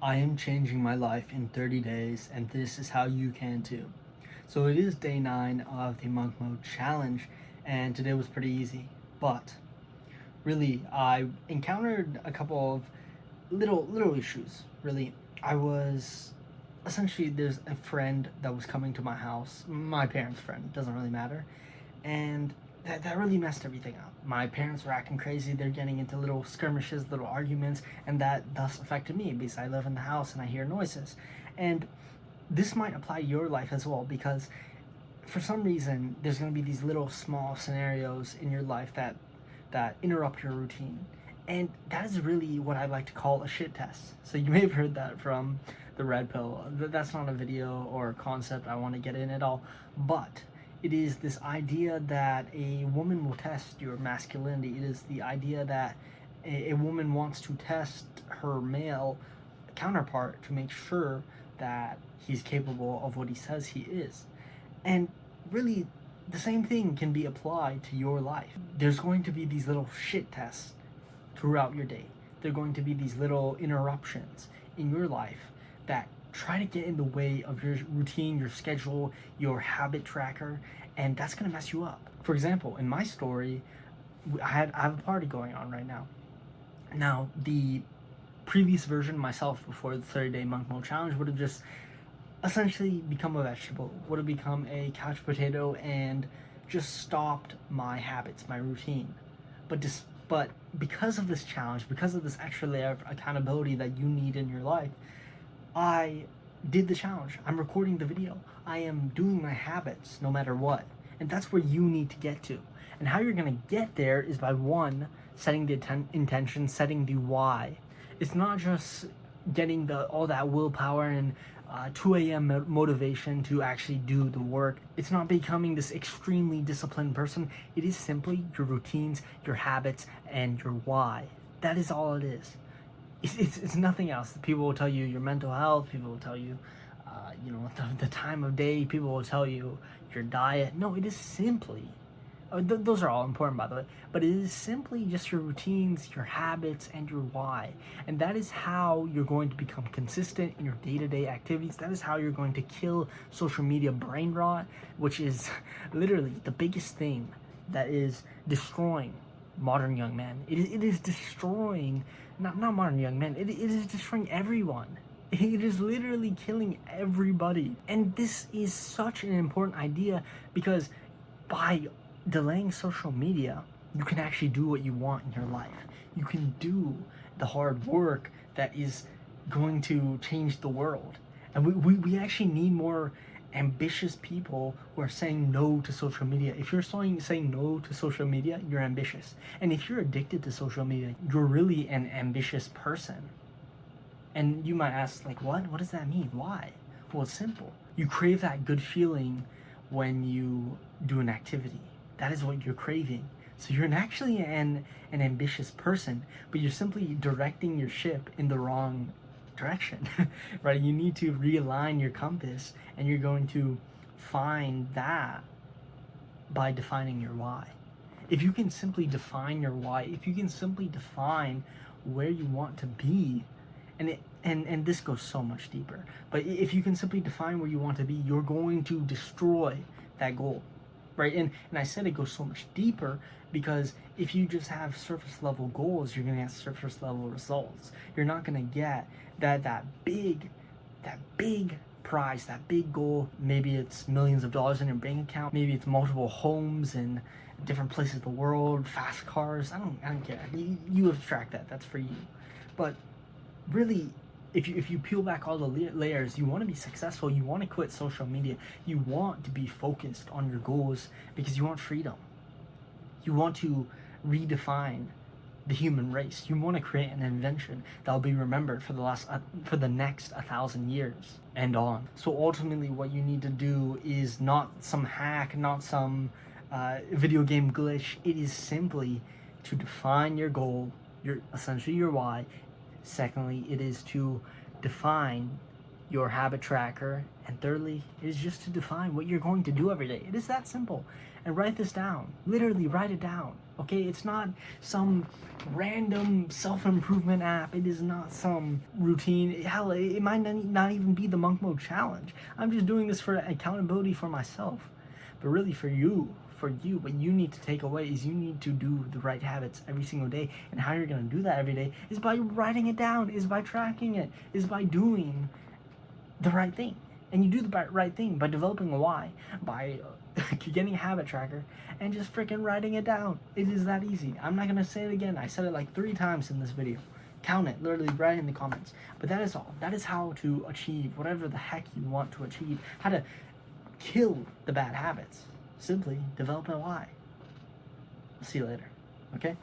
I am changing my life in 30 days, and this is how you can too. So it is day 9 of the Monk Mode Challenge, and today was pretty easy. But really, I encountered a couple of little issues. Really, I was essentially there's a friend that was coming to my house, my parents' friend, doesn't really matter, and that really messed everything up. My parents were acting crazy. They're getting into little skirmishes, little arguments, and that thus affected me because I live in the house and I hear noises. And this might apply to your life as well because for some reason there's going to be these little small scenarios in your life that interrupt your routine. And that is really what I like to call a shit test. So you may have heard that from the red pill. That's not a video or a concept I want to get in at all, but it is this idea that a woman will test your masculinity. It is the idea that a woman wants to test her male counterpart to make sure that he's capable of what he says he is. And really, the same thing can be applied to your life. There's going to be these little shit tests throughout your day. There are going to be these little interruptions in your life that try to get in the way of your routine, your schedule, your habit tracker, and that's going to mess you up. For example, in my story, I have a party going on right now. Now, the previous version myself before the 30-day monk mode challenge would have just essentially become a vegetable, would have become a couch potato and just stopped my habits, my routine. But because of this challenge, because of this extra layer of accountability that you need in your life, I did the challenge. I'm recording the video. I am doing my habits no matter what. And that's where you need to get to. And how you're going to get there is by one, setting the intention, setting the why. It's not just getting all that willpower and 2 a.m. motivation to actually do the work. It's not becoming this extremely disciplined person. It is simply your routines, your habits, and your why. That is all it is. It's nothing else. People will tell you your mental health. People will tell you, the time of day. People will tell you your diet. No, it is simply those are all important, by the way, but it is simply just your routines, your habits, and your why. And that is how you're going to become consistent in your day-to-day activities. That is how you're going to kill social media brain rot, which is literally the biggest thing that is destroying modern young men. It is destroying, not modern young men, it is destroying everyone. It is literally killing everybody. And this is such an important idea because by delaying social media, you can actually do what you want in your life. You can do the hard work that is going to change the world. And we actually need more ambitious people who are saying no to social media. If you're saying no to social media, you're ambitious. And if you're addicted to social media, you're really an ambitious person. And you might ask, like, what? What does that mean? Why? Well, it's simple. You crave that good feeling when you do an activity. That is what you're craving. So you're actually an ambitious person, but you're simply directing your ship in the wrong direction, right? You need to realign your compass, and you're going to find that by defining your why. If you can simply define your why, if you can simply define where you want to be, and this goes so much deeper, but if you can simply define where you want to be, you're going to destroy that goal. Right, and I said it goes so much deeper because if you just have surface level goals, you're gonna get surface level results. You're not gonna get that big prize, that big goal. Maybe it's millions of dollars in your bank account. Maybe it's multiple homes in different places of the world, fast cars. I don't care. You abstract that. That's for you. But really, if you peel back all the layers, you want to be successful, you want to quit social media, you want to be focused on your goals because you want freedom. You want to redefine the human race. You want to create an invention that will be remembered for the next 1,000 years and on. So ultimately, what you need to do is not some hack, not some video game glitch. It is simply to define your goal, essentially your why. Secondly, it is to define your habit tracker, and thirdly is just to define what you're going to do every day. It is that simple. And write this down. Literally write it down. Okay, it's not some random self-improvement app. It is not some routine. Hell, it might not even be the monk mode challenge. I'm just doing this for accountability for myself. But really for you, what you need to take away is you need to do the right habits every single day. And how you're going to do that every day is by writing it down, is by tracking it, is by doing the right thing. And you do the right thing by developing a why, by getting a habit tracker, and just freaking writing it down. It is that easy. I'm not gonna say it again. I said it like 3 times in this video. Count it, literally write it in the comments. But that is all. That is how to achieve whatever the heck you want to achieve. How to kill the bad habits. Simply develop a why. I'll see you later. Okay?